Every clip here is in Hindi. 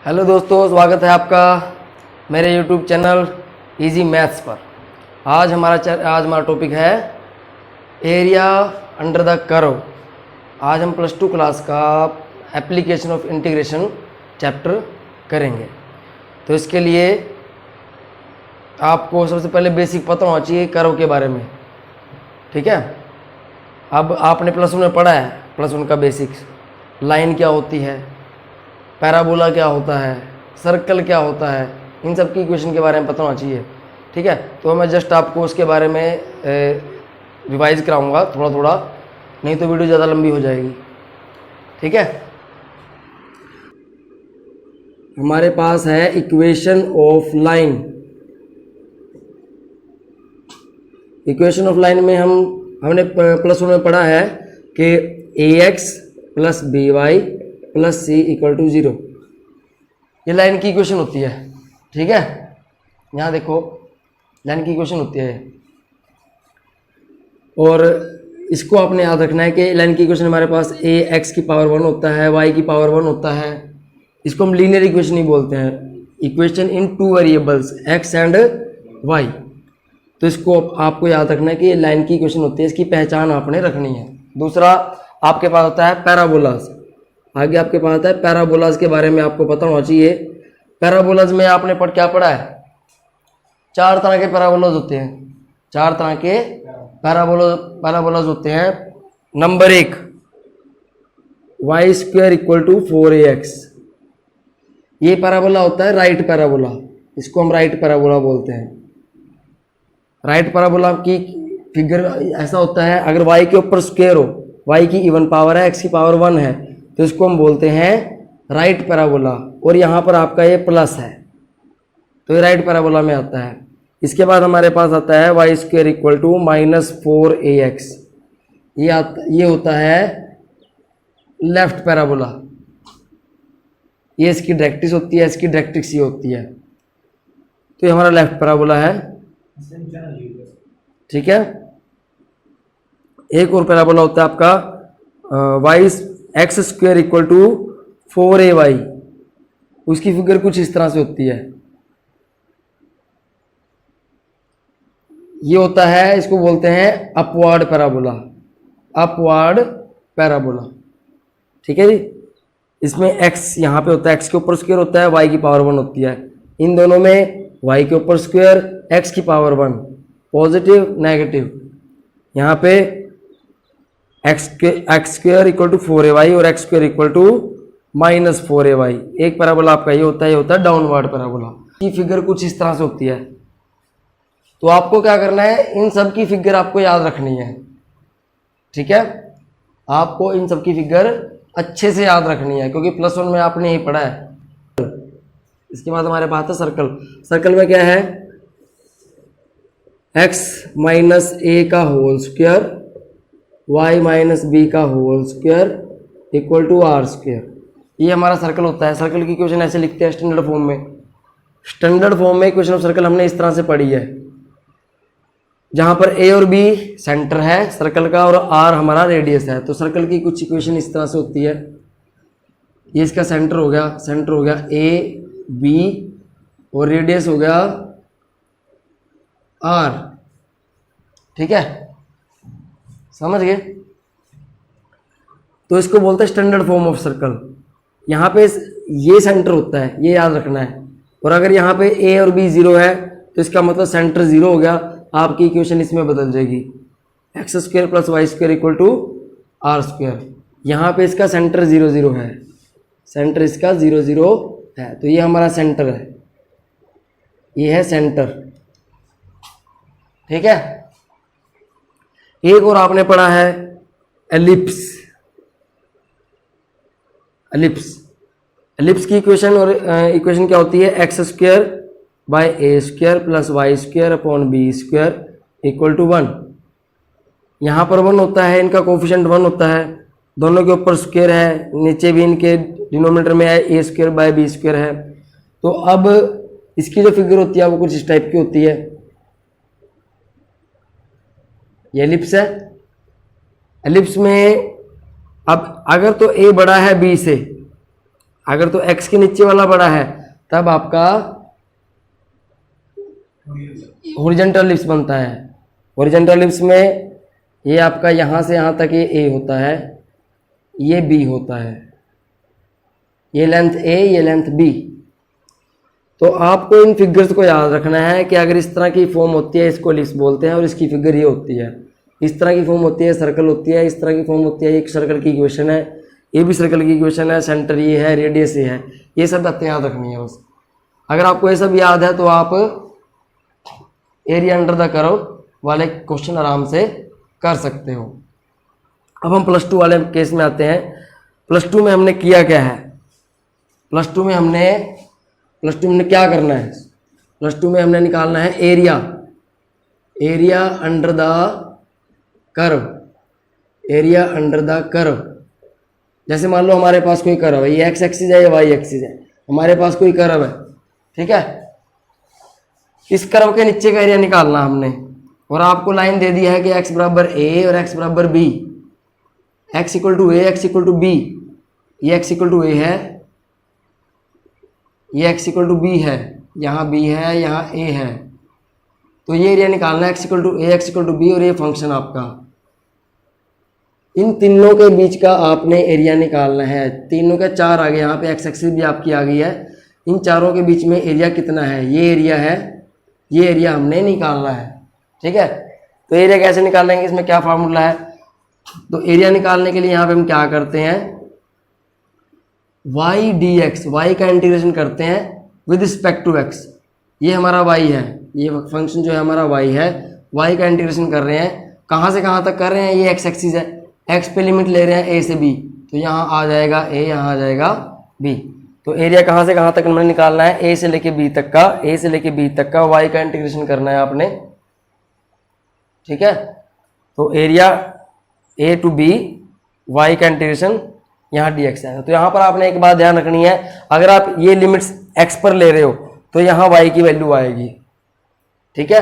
हेलो दोस्तों, स्वागत है आपका मेरे यूट्यूब चैनल इजी मैथ्स पर। आज हमारा टॉपिक है एरिया अंडर द कर्व। आज हम प्लस टू क्लास का एप्लीकेशन ऑफ इंटीग्रेशन चैप्टर करेंगे। तो इसके लिए आपको सबसे पहले बेसिक पता होना चाहिए कर्व के बारे में, ठीक है। अब आपने प्लस वन में पढ़ा है, प्लस वन का बेसिक्स, लाइन क्या होती है, पैराबोला क्या होता है, सर्कल क्या होता है, इन सब की इक्वेशन के बारे में पता होना चाहिए, ठीक है। तो मैं जस्ट आपको उसके बारे में रिवाइज कराऊंगा थोड़ा थोड़ा, नहीं तो वीडियो ज़्यादा लंबी हो जाएगी, ठीक है। हमारे पास है equation of line. Equation of line में हमने प्लस वन में पढ़ा है कि ax plus b y plus c equal to 0, ये लाइन की इक्वेशन होती है, ठीक है। यहाँ देखो लाइन की इक्वेशन होती है, और इसको आपने याद रखना है कि लाइन की इक्वेशन हमारे पास ए एक्स की पावर 1 होता है, वाई की पावर 1 होता है। इसको हम लीनियर इक्वेशन ही बोलते हैं, equation in two variables x and y. तो इसको आपको याद रखना है कि ये लाइन की इक्वेशन होती है, इसकी पहचान आपने रखनी है। दूसरा आपके पास होता है पैराबोलास। आगे आपके पास आता है पैराबोलास के बारे में आपको पता होना चाहिए। पैराबोलास में आपने क्या पढ़ा है, 4 तरह के पैराबोलास होते हैं, 4 तरह के पैराबोलास होते हैं। Number 1 y square equal to 4ax, ये पैराबोला होता है राइट पैराबोला, इसको हम राइट पैराबोला बोलते हैं। राइट पैराबोला की फिगर ऐसा होता है, अगर y के ऊपर स्क्वायर हो, y की इवन पावर है, x की पावर 1 है, तो इसको हम बोलते हैं राइट पैराबोला। और यहाँ पर आपका ये प्लस है, तो ये राइट पैराबोला में आता है। इसके बाद हमारे पास आता है Y square equal to -4ax, ये होता है लेफ्ट पैराबोला। ये इसकी डायरेक्ट्रिक्स होती है, इसकी डायरेक्ट्रिक्स ये होती है, तो ये हमारा लेफ्ट पैराबोला है, ठीक है। एक और पैराबोला होता है आपका y x square equal to 4ay, उसकी फिगर कुछ इस तरह से होती है। ये होता है, इसको बोलते हैं अपवार्ड पैराबोला, अपवार्ड पैराबोला, ठीक है जी। इसमें x यहाँ पे होता है, x के ऊपर स्क्वायर होता है, y की पावर 1 होती है। इन दोनों में y के ऊपर स्क्वायर, x की पावर 1, पॉजिटिव नेगेटिव। यहाँ पे x square equal to 4ay और x square equal to -4ay। एक पैराबोला आपका ये होता है डाउनवर्ड पैराबोला की फिगर कुछ इस तरह से होती है। तो आपको क्या करना है, इन सब की फिगर आपको याद रखनी है, ठीक है। आपको इन सब की फिगर अच्छे से याद रखनी है, क्योंकि प्लस वन में आपने यही पढ़ा है। इसके बाद हमारे पास है सर्कल। सर्कल में क्या है, x माइनस ए का whole square y minus b का whole square equal to r square, ये हमारा सर्कल होता है। सर्कल की इक्वेशन ऐसे लिखते हैं स्टैंडर्ड फॉर्म में। स्टैंडर्ड फॉर्म में इक्वेशन ऑफ सर्कल हमने इस तरह से पढ़ी है, जहां पर a और b सेंटर है सर्कल का और r हमारा रेडियस है। तो सर्कल की कुछ इक्वेशन इस तरह से होती है, ये इसका सेंटर हो गया a b और रेडियस हो गया r, ठीक है, समझ गए। तो इसको बोलते हैं स्टैंडर्ड फॉर्म ऑफ सर्कल। यहाँ पे ये सेंटर होता है, ये याद रखना है। और अगर यहाँ पे a और b 0 है, तो इसका मतलब सेंटर 0 हो गया। आपकी इक्वेशन इसमें बदल जाएगी, x square plus y square equal to r square. यहाँ पे इसका सेंटर 0 0 है, सेंटर इसका 0 0 है, तो ये हमारा सेंटर है, ये है सेंटर, ठीक है। एक और आपने पढ़ा है एलिप्स। एलिप्स की इक्वेशन क्या होती है, x square by a square plus y square upon b square equal to 1। यहाँ पर 1 होता है, इनका कोफिशिएंट 1 होता है, दोनों के ऊपर स्क्वायर है, नीचे भी इनके डिनोमिनेटर में है ए स्क्वायर बाय बी स्क्वायर है। तो अब इसकी जो फिगर होती है वो कुछ इस टाइप की होती है, ये एलिप्स है। एलिप्स में अब अगर तो ए बड़ा है बी से, अगर तो x के नीचे वाला बड़ा है तब आपका हॉरिजॉन्टल एलिप्स बनता है। हॉरिजॉन्टल एलिप्स में ये आपका यहाँ से यहाँ तक ये a होता है, ये b होता है, ये लेंथ a, ये लेंथ b। तो आपको इन फिगर्स को याद रखना है कि अगर इस तरह की फॉर्म होती है इसको एलिप्स बोलते हैं और इसकी फिगर ये होती है। इस तरह की फॉर्म होती है सर्कल होती है, इस तरह की फॉर्म होती है एक सर्कल की इक्वेशन है, ये भी सर्कल की इक्वेशन है, सेंटर ये है, रेडियस ये है। ये सब बातें याद रखनी है बस। अगर आपको ये सब याद है तो आप एरिया अंडर द कर्व वाले क्वेश्चन आराम से कर सकते हो। अब हम प्लस टू वाले केस में आते हैं। प्लस टू में हमने किया क्या है? प्लस टू में हमने क्या करना है? प्लस टू में हमने निकालना है area under the curve. Area under the curve, जैसे मान लो हमारे पास कोई कर्व है, ये एक्स एक्सिस है, ये वाई एक्सिस है, हमारे पास कोई कर्व है, ठीक है। इस कर्व के नीचे का एरिया निकालना हमने, और आपको लाइन दे दी है कि x बराबर a और x बराबर b, x equal to a, x equal to b, ये x इक्वल टू a है, ये x इक्वल टू b है, यहाँ b है, यहाँ a है। तो ये एरिया निकालना है x equal to a, x equal to b, और ये फंक्शन आपका। इन तीनों के बीच का आपने एरिया निकालना है। तीनों के चार आ गए, यहाँ पे x एक्सिस भी आपकी आ गई है। इन चारों के बीच में एरिया कितना है? ये एरिया है, ये एरिया हमने निकालना है, ठीक है। तो एरिया कैसे निकालेंगे, इसमें क्या फार्मूला है? तो एरिया निकालने के लिए यहाँ पे हम क्या करते हैं, y dx, y का इंटीग्रेशन करते हैं विद रिस्पेक्ट टू x। ये हमारा y है, ये फंक्शन जो है हमारा y है, y का इंटीग्रेशन कर रहे हैं। कहाँ से कहाँ तक कर रहे हैं? ये x एक्सिस है, x पे लिमिट ले रहे हैं a से b, तो यहाँ आ जाएगा a, यहाँ आ जाएगा b। तो एरिया कहाँ से कहाँ तक हमने निकालना है? a से लेके b तक का, a से लेके b तक का y का इंटीग्रेशन करना है आपने, ठीक है। तो area a to b, y का इंटीग्रेशन यहाँ dx है। तो यहाँ पर आपने एक बात ध्यान रखनी है, अगर आप ये लिमिट्स x पर ले रहे हो तो यहाँ y की वैल्यू आएगी, ठीक है।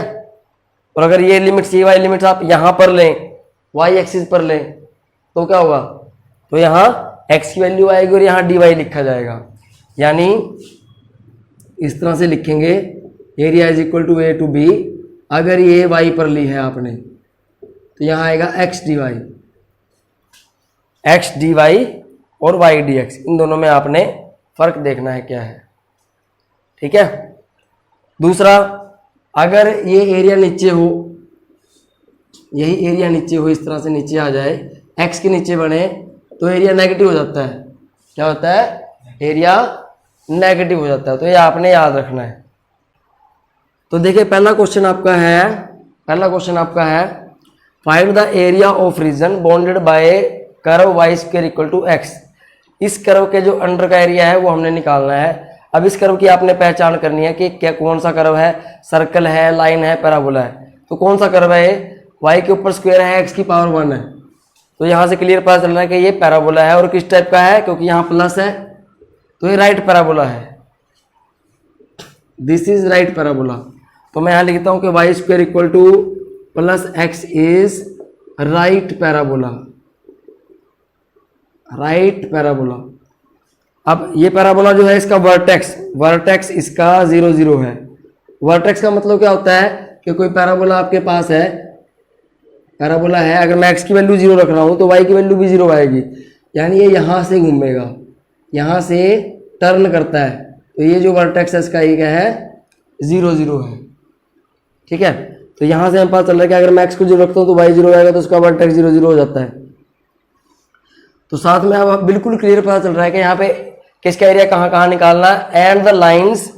और अगर ये लिमिट्स, ये वाली लिमिट्स आप यहाँ पर लें, y एक्सिस पर लें, तो क्या होगा? तो यहाँ x की वैल्यू आएगी और यहाँ dy लिखा जाएगा। यानी इस तरह से लिखेंगे, area is equal to a to b। अगर ये y पर ली है आपने तो यहाँ आएगा x dy और y dx। इन दोनों में आपने फर्क देखना है क्या है, ठीक है। दूसरा, अगर ये एरिया नीचे हो, यही एरिया नीचे हो, इस तरह से नीचे आ जाए, x के नीचे बने, तो एरिया नेगेटिव हो जाता है। क्या होता है? एरिया नेगेटिव हो जाता है। तो ये आपने याद रखना है। तो देखिए पहला क्वेश्चन आपका है find the area of region bounded by curve y square equal to x। इस कर्व के जो अंडर का एरिया है वो हमने निकालना है। अब इस कर्व की आपने पहचान करनी है कि क्या, कौन सा कर्व है, सर्कल है, लाइन है, पैराबोला है। तो कौन सा कर्व है? y के ऊपर स्क्वायर है, x की पावर 1 है। तो यहाँ से क्लियर पता चल रहा है कि ये पैराबोला है। और किस टाइप का है? क्योंकि यहाँ प्लस है तो ये राइट पैराबोला है, दिस इज राइट पैराबोला। तो मैं यहाँ लिखता हूँ कि y square equal two plus x is right parabola, right parabola. अब ये पैराबोला जो है इसका वर्टेक्स इसका 0 0 है। वर्टेक्स का मतलब क्या होता है कि कोई पैराबोला आपके पास है, पैराबोला है, अगर मैं x की वैल्यू 0 रख रहा हूँ तो y की वैल्यू भी 0 आएगी। यानी ये यहाँ से घूमेगा, यहाँ से टर्न करता है। तो ये जो वर्टेक्स है इसका ये क्या है? 0 0 है, ठीक है। तो यहाँ से हम पता चल रहा है कि अगर मैं x को 0 रखता हूँ तो y 0 आएगा, तो उसका वर्टेक्स 0 0 हो जाता है। तो साथ में अब बिल्कुल क्लियर पता चल रहा है कि यहाँ पे किसका एरिया कहाँ कहाँ निकालना है। And the lines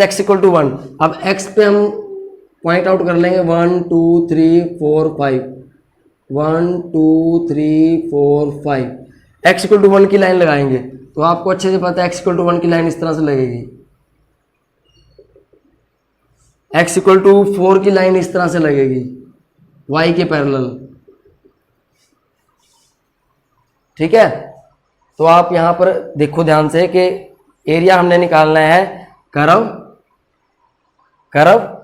x equal to 1। अब x पे हम पॉइंट आउट कर लेंगे 1 2 3 4 5, 1 2 3 4 5। x इक्वल टू 1 की लाइन लगाएंगे तो आपको अच्छे से पता है x इक्वल टू 1 की लाइन इस तरह से लगेगी, x इक्वल टू 4 की लाइन इस तरह से लगेगी y के पैरेलल, ठीक है। तो आप यहां पर देखो ध्यान से कि एरिया हमने निकालना है curve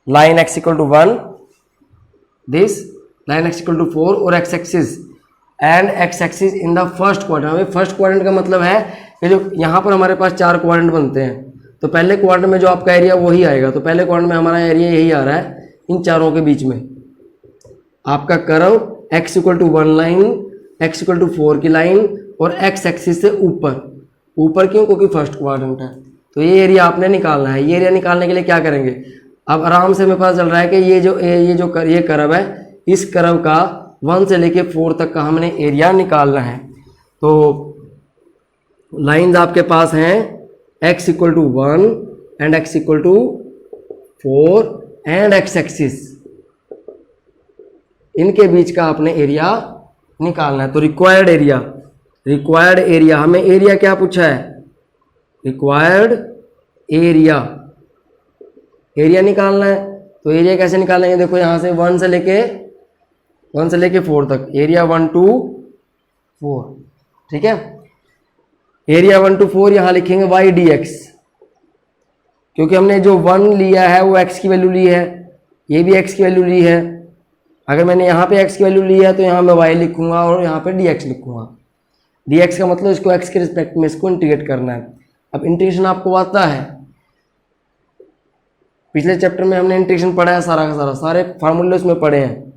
line x equal to 1, this line x equal to 4 और x axis and x axis in the first quadrant. हमें फर्स्ट क्वाड्रेंट का मतलब है कि जो यहाँ पर हमारे पास 4 क्वाड्रेंट बनते हैं, तो पहले क्वाड्रेंट में जो आपका एरिया वही आएगा। तो पहले क्वाड्रेंट में हमारा एरिया यही आ रहा है इन चारों के बीच में। आपका कर्व x = 1 लाइन, x = 4 की लाइन और x एक्सिस से ऊपर क्यों? क्योंकि फर्स्ट क्वाड्रेंट है। तो ये एरिया आपने निकालना है। ये एरिया निकालने के लिए क्या करेंगे? अब आराम से हमें पता चल रहा है कि ये कर्व है, इस कर्व का 1 से लेके 4 तक का हमने एरिया निकालना है। तो लाइंस आपके पास हैं x = 1 and x = 4 and x axis, इनके बीच का आपने एरिया निकालना है। तो रिक्वायर्ड एरिया हमें एरिया क्या पूछा है? रिक्वायर्ड एरिया निकालना है। तो एरिया कैसे निकालेंगे? देखो यहाँ से 1 से लेके 4 तक, एरिया 1 to 4, ठीक है। एरिया 1 to 4 यहाँ लिखेंगे y dx, क्योंकि हमने जो 1 लिया है वो x की वैल्यू ली है, ये भी x की वैल्यू ली है। अगर मैंने यहाँ पे x की वैल्यू ली है तो यहाँ मैं y लिखूंगा और यहाँ पे dx लिखूंगा। dx का मतलब इसको x के रिस्पेक्ट में इसको इंटीग्रेट करना है। अब इंटीग्रेशन आपको आता है, पिछले चैप्टर में हमने इंटीग्रेशन पढ़ा है सारा का सारा, सारे फार्मूले उसमें पढ़े हैं।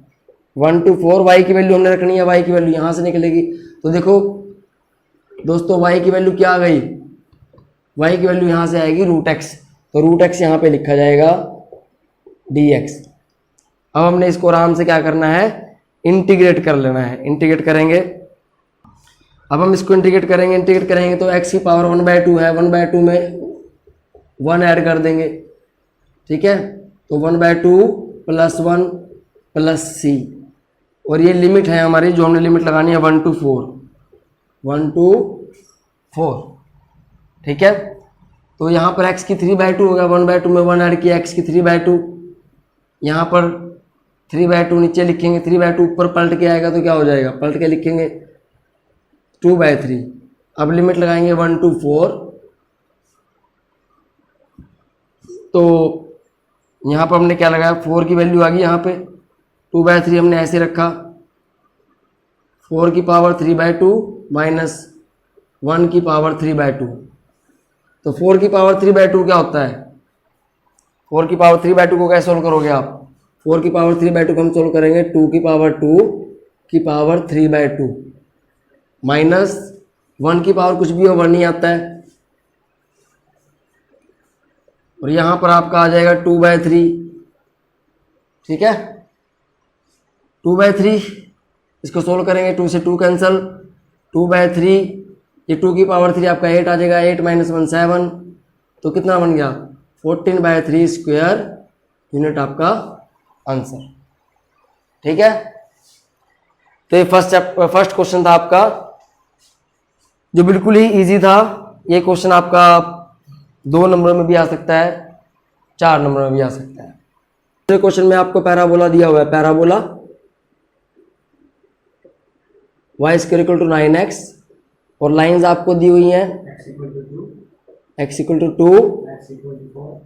1 to 4 y की वैल्यू हमने रखनी है, y की वैल्यू यहाँ से निकलेगी। तो देखो दोस्तों y की वैल्यू क्या आ गई? y की वैल्यू यहाँ से आएगी √x, तो √x यहाँ पे लिखा जाएगा dx। अब हमने इसको आराम से क्या करना है? इंटीग्रेट कर लेना है। इंटीग्रेट करेंगे, अब हम इसको इंटीग्रेट करेंगे तो x की पावर 1/2 है, 1/2 में 1 ऐड कर देंगे, ठीक है। तो 1/2 + 1 + c, और ये लिमिट है हमारी, जो हमने लिमिट लगानी है 1 to 4, ठीक है। तो यहाँ पर x की 3/2 होगा, 1/2 में 1 ऐड किया, x की 3/2, यहाँ पर 3/2 नीचे लिखेंगे, 3/2 ऊपर पलट के आएगा तो क्या हो जाएगा? पलट के लिखेंगे 2/3। अब लिमिट लगाएंगे 1 to 4, तो यहाँ पर हमने क्या लगाया? 4 की वैल्यू आ गई यहाँ पे, 2/3 हमने ऐसे रखा, 4 की पावर 3/2 माइनस 1 की पावर 3/2। तो 4 की पावर 3/2 क्या होता है? 4 की पावर 3/2 को कैसे सोल्व करोगे आप? 4 की पावर 3/2 को हम सोल्व करेंगे 2 की पावर 2 की पावर 3/2 माइनस 1 की पावर कुछ भी हो 1 ही आता है, और यहाँ पर आपका आ जाएगा 2/3, ठीक है। 2/3 इसको सोल्व करेंगे, 2 से 2 कैंसिल, 2/3, ये 2 की पावर 3 आपका 8 आ जाएगा, 8 - 1 7, तो कितना बन गया? 14/3 स्क्वायर यूनिट आपका आंसर, ठीक है। तो ये फर्स्ट क्वेश्चन था आपका, जो बिल्कुल ही इजी था। ये क्वेश्चन आपका 2 नंबर में भी आ सकता है, 4 नंबर में भी आ सकता है। दूसरे क्वेश्चन में आपको पैराबोला दिया हुआ है, पैराबोला y = 9x, और लाइंस आपको दी हुई हैं x = 2,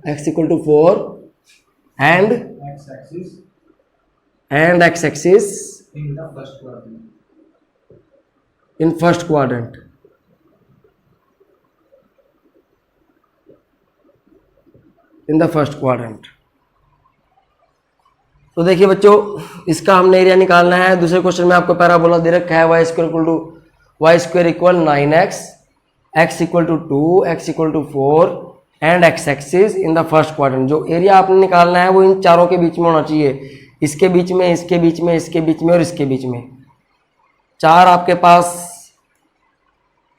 x = 4 and x axis in first quadrant। In the first quadrant. तो देखिए बच्चों, इसका हमने एरिया निकालना है। दूसरे क्वेश्चन में आपको पैराबोला दे रखा है y = 9x, x = 2, x = 4 and x axis in the first quadrant. जो एरिया आपने निकालना है वो इन चारों के बीच में होना चाहिए, इसके बीच में, इसके बीच में, इसके बीच में और इसके बीच में। 4 आपके पास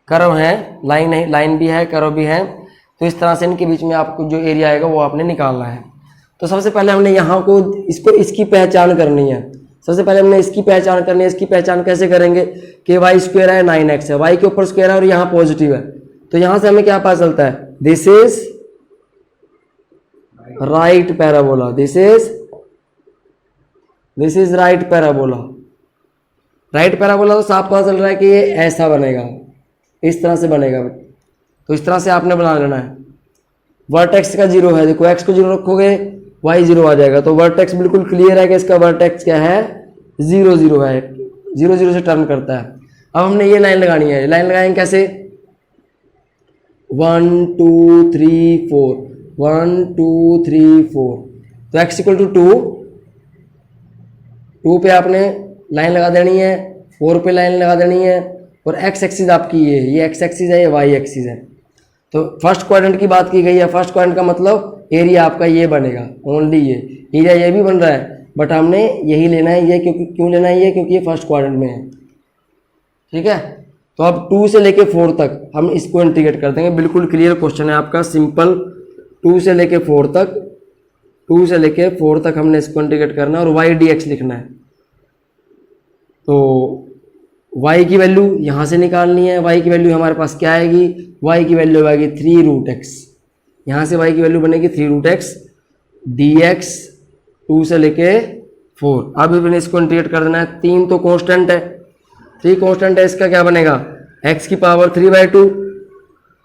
कर्व हैं, लाइन भी है, कर्व भी है, तो इस तरह से इनके बीच में आपको जो एरिया आएगा वो आपने निकालना है। तो सबसे पहले हमने यहाँ को इसकी पहचान करनी है। सबसे पहले हमने इसकी पहचान करनी है। इसकी पहचान कैसे करेंगे कि y² है, 9x है, y के ऊपर स्क्वायर है और यहाँ पॉजिटिव है, तो यहाँ से हमें क्या पता चलता है? This is right parabola, this is right parabola. Right parabola तो साफ पता चल रहा है कि ये ऐसा बनेगा, इस तरह से बनेगा। तो इस तरह से आपने बना लेना है। वर्टेक्स का 0 है, देखो x को 0 रखोगे y 0 आ जाएगा, तो वर्टेक्स बिल्कुल क्लियर है कि इसका वर्टेक्स क्या है? 0 0 है, 0 0 से टर्न करता है। अब हमने ये लाइन लगानी है। लाइन लगाएंगे कैसे? 1 2 3 4, 1 2 3 4। तो x इक्वल टू 2 पे आपने लाइन लगा देनी है, 4 पे लाइन लगा देनी है, और x एक्सिस आपकी ये x एक्सिस है, ये y एक्सिस है। तो फर्स्ट क्वाड्रेंट की बात की गई है। फर्स्ट क्वाड्रेंट का मतलब एरिया आपका ये बनेगा, ओनली ये एरिया ये भी बन रहा है, बट हमने यही लेना है ये, क्योंकि क्यों लेना है ये, क्योंकि ये फर्स्ट क्वाड्रेंट में है। ठीक है, तो अब 2 से लेके 4 तक हम इसको इंटीग्रेट कर देंगे। बिल्कुल क्लियर क्वेश्चन है आपका, सिंपल। 2 से लेके 4 तक, 2 से लेके 4 तक हमने इसको इंटीग्रेट करना है और y dx लिखना है। तो y की वैल्यू यहाँ से निकालनी है। y की वैल्यू हमारे पास क्या आएगी, y की वैल्यू आएगी 3√x। यहाँ से y की वैल्यू बनेगी 3√x dx 2 से लेके 4। अब मैंने इसको इंटीग्रेट कर देना है। 3 तो कांस्टेंट है, 3 कांस्टेंट है, इसका क्या बनेगा x की पावर 3/2।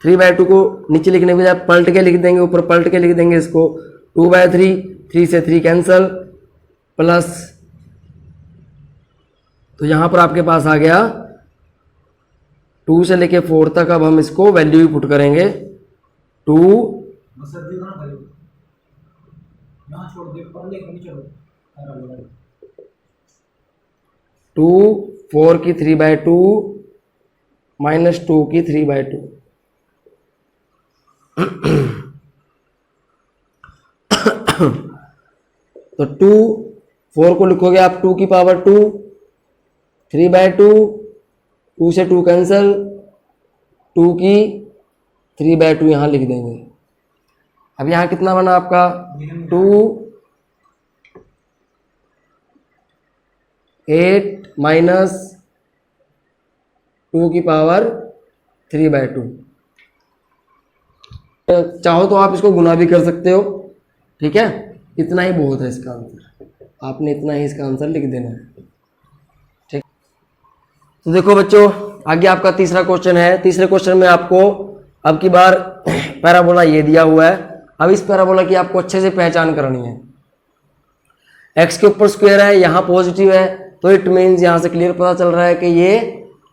3/2 को नीचे लिखने के बजाय पलट के लिख देंगे, ऊपर पलट के लिख देंगे इसको 2/3। 3 से 3 कैंसल, प्लस, तो यहां पर आपके पास आ गया 2 से लेके 4 तक। अब हम इसको वैल्यू ही पुट करेंगे 2 2 4 की 3/2 माइनस 2 की 3/2। तो 2 4 को लिखोगे आप 2 की पावर 2, 3/2, 2 से 2 कैंसल, 2 की 3/2 यहां लिख देंगे। अब यहां कितना बना आपका 2 8 माइनस 2 की पावर 3/2। चाहो तो आप इसको गुना भी कर सकते हो। ठीक है, इतना ही बहुत है इसका आंसर, आपने इतना ही इसका आंसर लिख देना है। ठीक, तो देखो बच्चों, आगे आपका तीसरा क्वेश्चन है। तीसरे क्वेश्चन में आपको अब की बार पैराबोला ये दिया हुआ है। अब इस पैराबोला की आपको अच्छे से पहचान करनी है। x के ऊपर स्क्वायर है, यहाँ पॉजिटिव है, तो इट मीन्स यहाँ से क्लियर पता चल रहा है कि ये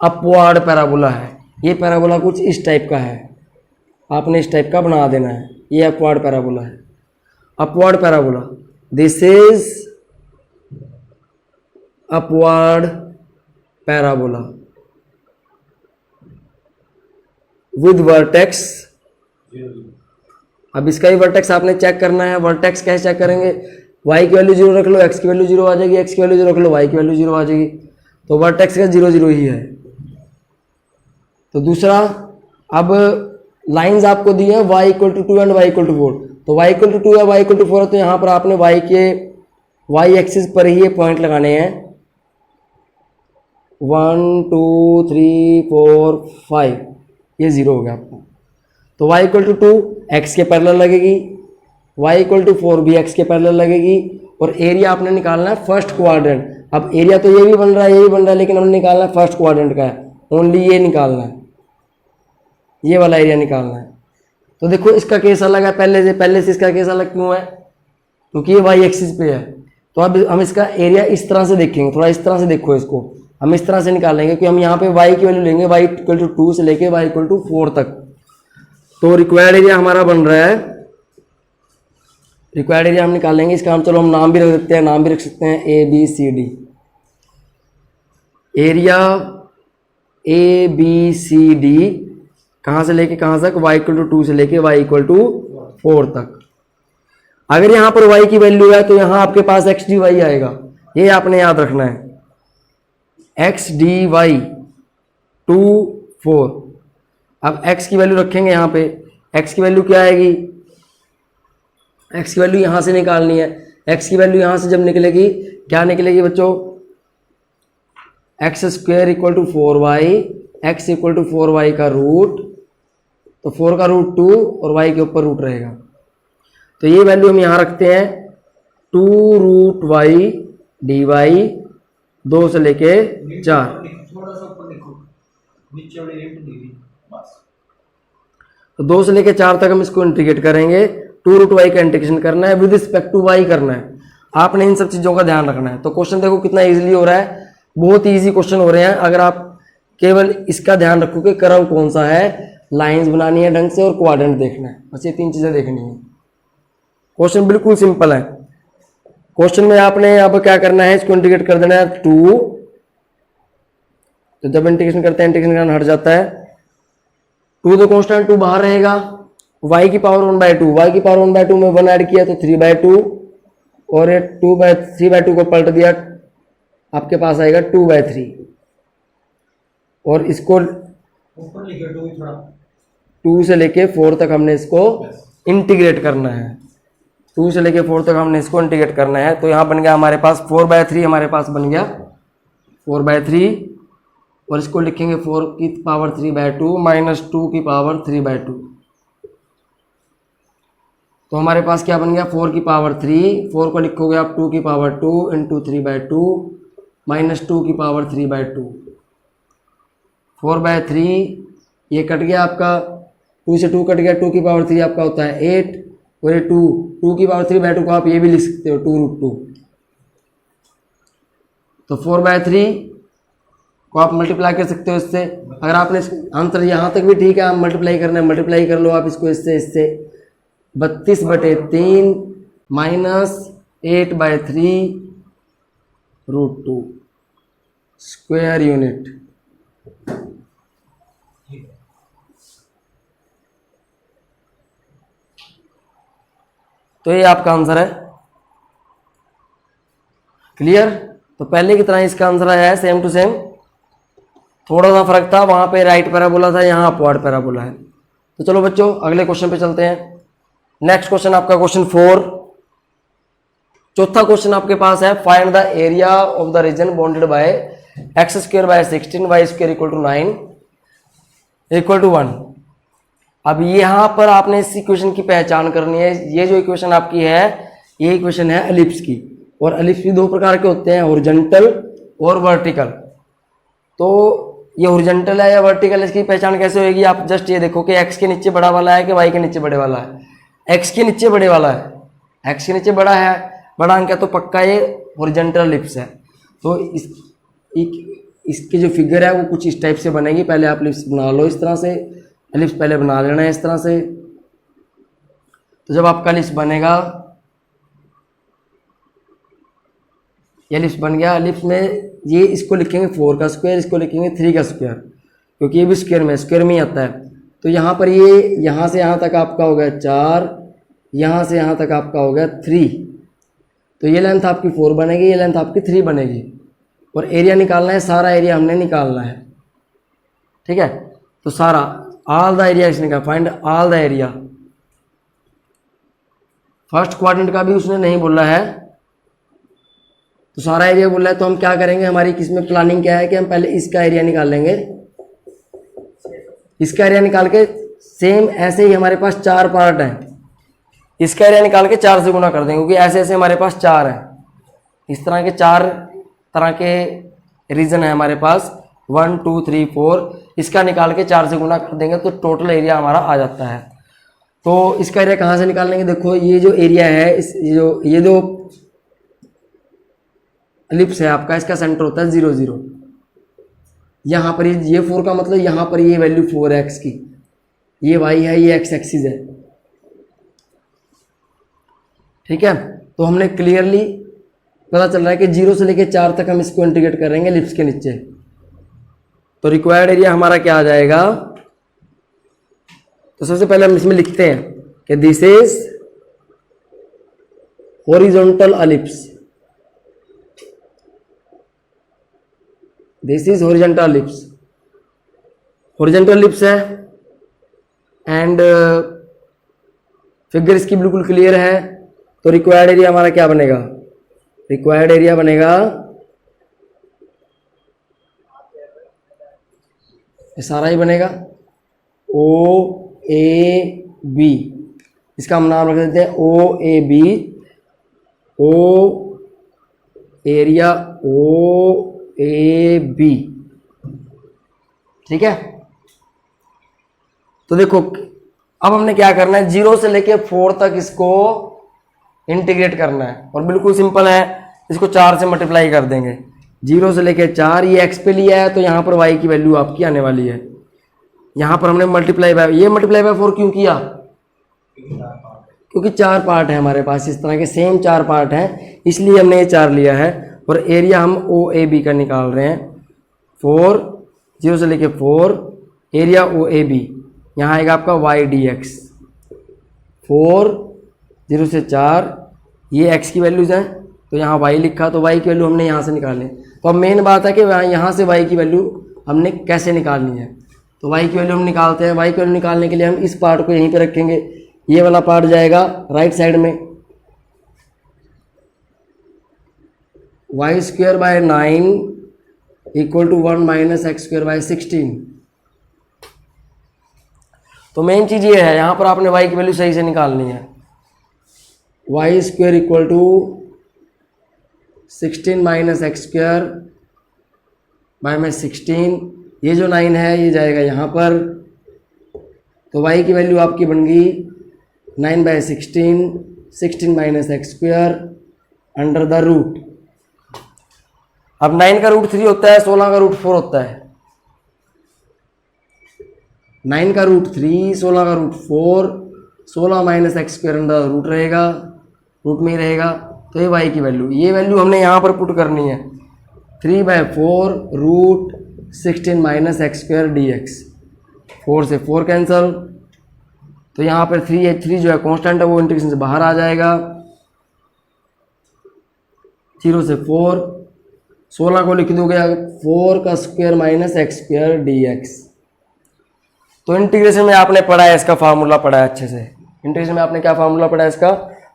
अपवार्ड पैराबोला है। ये पैराबोला कुछ इस टाइप का है, आपने इस टाइप का बना देना है। ये अपवार्ड पैराबोला है, upward parabola. This is upward parabola with vertex. अब इसका ही वर्टेक्स आपने चेक करना है। वर्टेक्स कैसे चेक करेंगे, y की वैल्यू 0 रख लो, x की वैल्यू 0 आ जाएगी, x की वैल्यू 0 रख लो, y की वैल्यू 0 आ जाएगी। तो वर्टेक्स का 0 0 ही है। तो दूसरा, अब लाइंस आपको दी है y equal to 2 and y equal to 4। तो y इक्वल टू 2 है, y इक्वल टू 4 है, तो यहाँ पर आपने y के y एक्सिस पर ही ये पॉइंट लगाने हैं। 1 2 3 4 5, ये 0 हो गया आपका। तो y इक्वल टू 2 x के पैरेलल लगेगी, y इक्वल टू 4 भी x के पैरेलल लगेगी, और एरिया आपने निकालना है फर्स्ट क्वाड्रेंट। अब एरिया तो ये भी बन रहा है, ये भी बन रहा है, लेकिन हमने निकालना है फर्स्ट क्वाड्रेंट का है, ओनली ये निकालना है, ये वाला एरिया निकालना है। तो देखो इसका केस अलग है पहले से इसका केस अलग क्यों है, क्योंकि ये y एक्सिस पे है। तो अब हम इसका एरिया इस तरह से देखेंगे, थोड़ा इस तरह से देखो इसको, हम इस तरह से निकालेंगे कि हम यहाँ पे y की वैल्यू लेंगे, y इक्वल टू 2 से लेके y इक्वल टू 4 तक। तो रिक्वायर्ड एरिया हमारा बन रहा है, रिक्वायर्ड एरिया हम निकालेंगे। इसका हम चलो हम नाम भी रख सकते हैं, नाम भी रख सकते हैं ABCD। एरिया ABCD कहाँ से लेके कहाँ तक, y इक्वल टू 2 से लेके y इक्वल टू 4 तक। अगर यहाँ पर y की वैल्यू है तो यहाँ आपके पास x dy आएगा, ये आपने याद रखना है, x dy 2 4। अब x की वैल्यू रखेंगे यहाँ पे, x की वैल्यू क्या आएगी, x की वैल्यू यहाँ से निकालनी है। x की वैल्यू यहाँ से जब निकलेगी, क्या निकलेगी बच्चों, x square equal to 4y, x equal to 4y का रूट, तो 4 का रूट 2 और y के ऊपर रूट रहेगा। तो ये वैल्यू हम यहाँ रखते हैं 2√y dy 2 से लेके 4। तो 2 से लेके 4 तक हम इसको इंटीग्रेट करेंगे। 2√y का इंटीग्रेशन करना है, विद रिस्पेक्ट टू y करना है। आपने इन सब चीज़ों का ध्यान रखना है। तो क्वेश्चन देखो कितना इजीली हो रहा है, बहुत ही इजी क्वेश्चन हो रहे हैं। अगर आप केवल इसका ध्यान रखोगे कर्व कौन सा है, लाइंस बनानी है ढंग से और क्वाड्रेंट देखना है, बस ये 3 चीज़ें देखनी है। क्वेश्चन बिल्कुल सिंपल है। क्वेश्चन में आपने अब क्या करना है, इसको इंटीग्रेट कर देना है 2, तो जब इंटीग्रेशन करते हैं इंटीग्रेशन करना हट जाता है। 2 तो कॉन्स्टेंट 2 बाहर रहेगा, y की पावर 1/2, y की पावर 1/2 में 1 ऐड किया तो 3/2, और ये 3/2 को पलट दिया, आपके पास आएगा 2/3। और इसको 2 से लेके 4 तक हमने इसको इंटीग्रेट करना है, 2 से लेके 4 तक हमने इसको इंटीग्रेट करना है। तो यहाँ बन गया हमारे पास 4/3, हमारे पास बन गया 4/3, और इसको लिखेंगे 4 की पावर 3/2 माइनस 2 की पावर 3/2। तो हमारे पास क्या बन गया 4 की पावर 3, 4 को लिखोगे आप 2 की पावर 2 इंटू 3/2 माइनस 2 की पावर 3/2। 4/3 ये कट गया आपका, 2 से 2 कट गया, 2 की पावर 3 आपका होता है 8, और ये 2 की पावर 3/2 को आप ये भी लिख सकते हो 2√2। तो 4/3 को आप मल्टीप्लाई कर सकते हो इससे। अगर आपने आंसर यहाँ तक भी ठीक है, आप मल्टीप्लाई करना है मल्टीप्लाई कर लो आप इसको इससे 32/3 माइनस 8/3√2 स्क्वायर यूनिट। तो ये आपका आंसर है। क्लियर? तो पहले की तरह इसका आंसर आया है सेम टू सेम, थोड़ा सा फर्क था, वहां पे राइट पैराबोला था, यहाँ अपवर्ड पैराबोला है। तो चलो बच्चों अगले क्वेश्चन पे चलते हैं। नेक्स्ट क्वेश्चन आपका क्वेश्चन 4, चौथा क्वेश्चन आपके पास है, find the area of the reason bounded bye x² / 16 y² = 9 = 1। अब यहां पर आपने इस इक्वेशन की पहचान करनी है। ये जो इक्वेशन आपकी है, ये इक्वेशन है एलिप्स की, और एलिप्स भी 2 प्रकार के होते हैं, हॉरिजॉन्टल और वर्टिकल। तो ये हॉरिजॉन्टल है या वर्टिकल, इसकी पहचान कैसे होगी? आप जस्ट ये देखो कि x के नीचे बड़ा वाला है कि y के नीचे बड़े वाला है। x के नीचे बड़े वाला है, x के नीचे बड़ा है, बड़ा अंक है, तो पक्का ये हॉरिजॉन्टल एलिप्स है। तो इसकी जो फिगर है वो कुछ इस टाइप से बनेगी। पहले आप एलिप्स बना लो इस तरह से, एलिप्स पहले बना लेना है इस तरह से। तो जब आपका एलिप्स बनेगा, ये एलिप्स बन गया, एलिप्स में ये इसको लिखेंगे 4 का स्क्वायर, इसको लिखेंगे 3 का स्क्वायर, क्योंकि ये भी स्क्वायर में ही आता है। तो यहाँ पर ये यहाँ से यहाँ तक आपका हो गया 4, यहाँ से यहाँ तक आपका हो गया 3। तो ये लेंथ आपकी 4 बनेगी, ये लेंथ आपकी 3 बनेगी, और एरिया निकालना है, सारा एरिया हमने निकालना है। ठीक है, तो सारा ऑल द एरिया इसने कहा, find all the area. First quadrant का भी उसने नहीं बोला है, तो सारा एरिया बोला है। तो हम क्या करेंगे, हमारी किसमें प्लानिंग क्या है कि हम पहले इसका एरिया निकाल लेंगे। इसका एरिया निकाल के सेम ऐसे ही हमारे पास 4 पार्ट हैं, इसका एरिया निकाल के 4 से गुना कर देंगे, क्योंकि ऐसे ऐसे हमारे पास 4 हैं। इस तरह के 4 तरह के रीजन है हमारे पास, 1 2 3 4। इसका निकाल के 4 से गुना कर देंगे तो टोटल एरिया हमारा आ जाता है। तो इसका एरिया कहाँ से निकाल लेंगे? देखो ये जो एरिया है, ये जो एलिप्स है आपका, इसका सेंटर होता है 0 0। यहाँ पर ये 4 का मतलब यहाँ पर ये वैल्यू 4 है x की, ये y है, ये x एक्सिस है। ठीक है, तो हमने क्लियरली पता चल रहा है कि 0 से लेके 4 तक हम इसको इंटीग्रेट करेंगे एलिप्स के नीचे। तो रिक्वायर्ड एरिया हमारा क्या आ जाएगा? तो सबसे पहले हम इसमें लिखते हैं कि this is horizontal ellipse, this is horizontal ellipse, horizontal ellipse है। एंड फिगर इसकी बिल्कुल क्लियर है। तो रिक्वायर्ड एरिया हमारा क्या बनेगा? रिक्वायर्ड एरिया बनेगा, ये सारा ही बनेगा OAB, इसका हम नाम रख देते हैं OAB, ओ एरिया OAB। ठीक है, तो देखो अब हमने क्या करना है, 0 से लेके 4 तक इसको इंटीग्रेट करना है, और बिल्कुल सिंपल है, इसको 4 से मल्टीप्लाई कर देंगे। 0 से लेके 4, ये x पे लिया है तो यहाँ पर y की वैल्यू आपकी आने वाली है। यहाँ पर हमने मल्टीप्लाई बाय, ये मल्टीप्लाई बाय 4 क्यों किया? क्योंकि 4 पार्ट है हमारे पास, इस तरह के सेम 4 पार्ट हैं, इसलिए हमने ये 4 लिया है। और एरिया हम ओ ए बी का निकाल रहे हैं। 4 0 से लेके 4 एरिया ओ ए बी, यहाँ आएगा आपका वाई डी एक्स। 4 0 से 4 ये x की वैल्यूज़ हैं, तो यहाँ y लिखा, तो y की वैल्यू हमने यहाँ से निकालनी। तो अब मेन बात है कि यहाँ से y की वैल्यू हमने कैसे निकालनी है। तो y की वैल्यू हम निकालते हैं। y की वैल्यू निकालने के लिए हम इस पार्ट को यहीं पे रखेंगे, ये वाला पार्ट जाएगा राइट साइड में। y² by 9 equal to 1 minus x² by 16। तो मेन चीज़ ये है, यहाँ पर आपने y की वैल्यू सही से निकालनी है। y² equal to 16 minus x² bye में 16, ये जो 9 है ये जाएगा यहाँ पर। तो y की वैल्यू आपकी बन गई 9 by 16, 16 minus x² under the root. अब 9 का रूट 3 होता है, 16 का रूट 4 होता है। 9 का रूट 3, 16 का root 4, 16 minus x² under root रहेगा, रूट में ही रहेगा। तो ये y की वैल्यू, ये वैल्यू हमने यहाँ पर पुट करनी है। 3 bye 4 root 16 minus x² dx। 4 से 4 कैंसल, तो यहाँ पर 3 जो है कांस्टेंट है, वो इंटीग्रेशन से बाहर आ जाएगा। 0 से 4, 16 को लिख दोगे 4 का स्क्वायर माइनस x² dx। तो इंटीग्रेशन में आपने पढ़ा है, इसका फार्मूला पढ़ा है अच्छे से। इंटीग्रेशन में आपने क्या फार्मूला पढ़ा है इसका?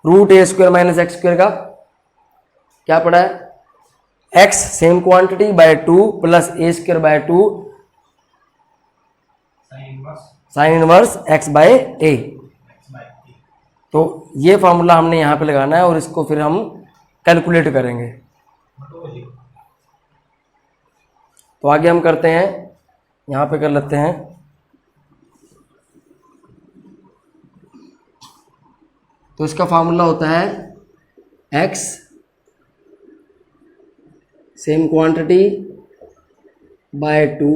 रूट a² माइनस x² का क्या पढ़ा है? x same quantity by 2 plus a² by 2 sine inverse x by a। तो ये फार्मूला हमने यहाँ पे लगाना है और इसको फिर हम कैलकुलेट करेंगे। तो आगे हम करते हैं, यहाँ पे कर लेते हैं। तो इसका फार्मूला होता है x same quantity by 2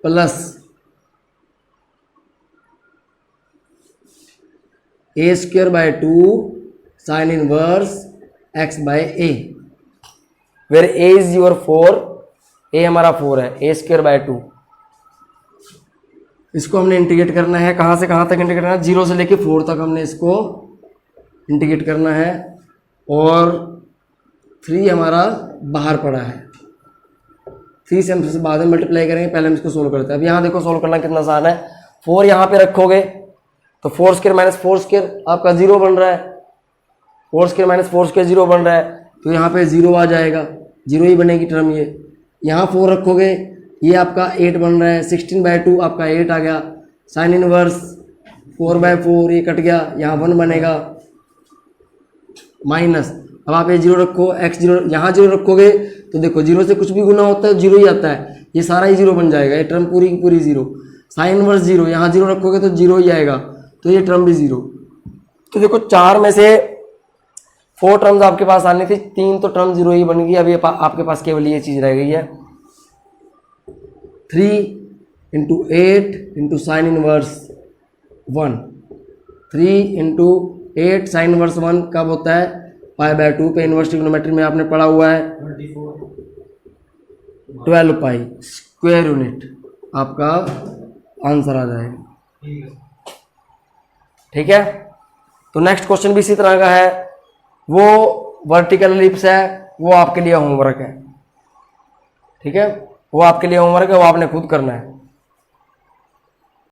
plus a² by 2 sine inverse x by a, where a is your 4, a हमारा 4 है, a² बाय 2। इसको हमने इंटीग्रेट करना है, कहाँ से कहाँ तक इंटीग्रेट करना है? 0 से लेके 4 तक हमने इसको इंटीग्रेट करना है। और 3 हमारा बाहर पड़ा है, 3 से हम बाद में मल्टीप्लाई करेंगे, पहले हम इसको सोल्व करते हैं। अब यहाँ देखो सोल्व करना कितना आसान है। 4 यहाँ पे रखोगे तो 4² माइनस 4² आपका 0 बन रहा है, 4² माइनस 4² 0 बन रहा है, तो यहाँ पे 0 आ जाएगा, 0 ही बनेगी टर्म ये। यहाँ 4 रखोगे, ये आपका 8 बन रहा है, 16 बाय 2 आपका 8 आ गया, साइन इनवर्स 4 बाय 4 ये कट गया, यहाँ 1 बनेगा माइनस। अब आप ये 0 रखो, x 0 यहाँ 0 रखोगे तो देखो 0 से कुछ भी गुना होता है 0 ही आता है, ये सारा ही 0 बन जाएगा, ये टर्म पूरी की पूरी 0। साइन इनवर्स 0, यहाँ 0 रखोगे तो 0 ही आएगा, तो ये टर्म भी 0। तो देखो 4 में से 4 टर्म्स आपके पास आनी थी, 3 तो टर्म 0 ही बन गई। अब ये आपके पास केवल ये चीज़ रह गई है, 3 into 8 into sine inverse 1। 3 into 8 sine inverse 1 कब होता है? पाई बाय 2 पे, इनवर्स ट्रिग्नोमेट्री में आपने पढ़ा हुआ है। 12 पाई स्क्वायर यूनिट आपका आंसर आ जाएगा। ठीक है, तो नेक्स्ट क्वेश्चन भी इसी तरह का है, वो वर्टिकल एलिप्स है, वो आपके लिए होमवर्क है। ठीक है, वो आपके लिए होमवर्क है, वो आपने खुद करना है।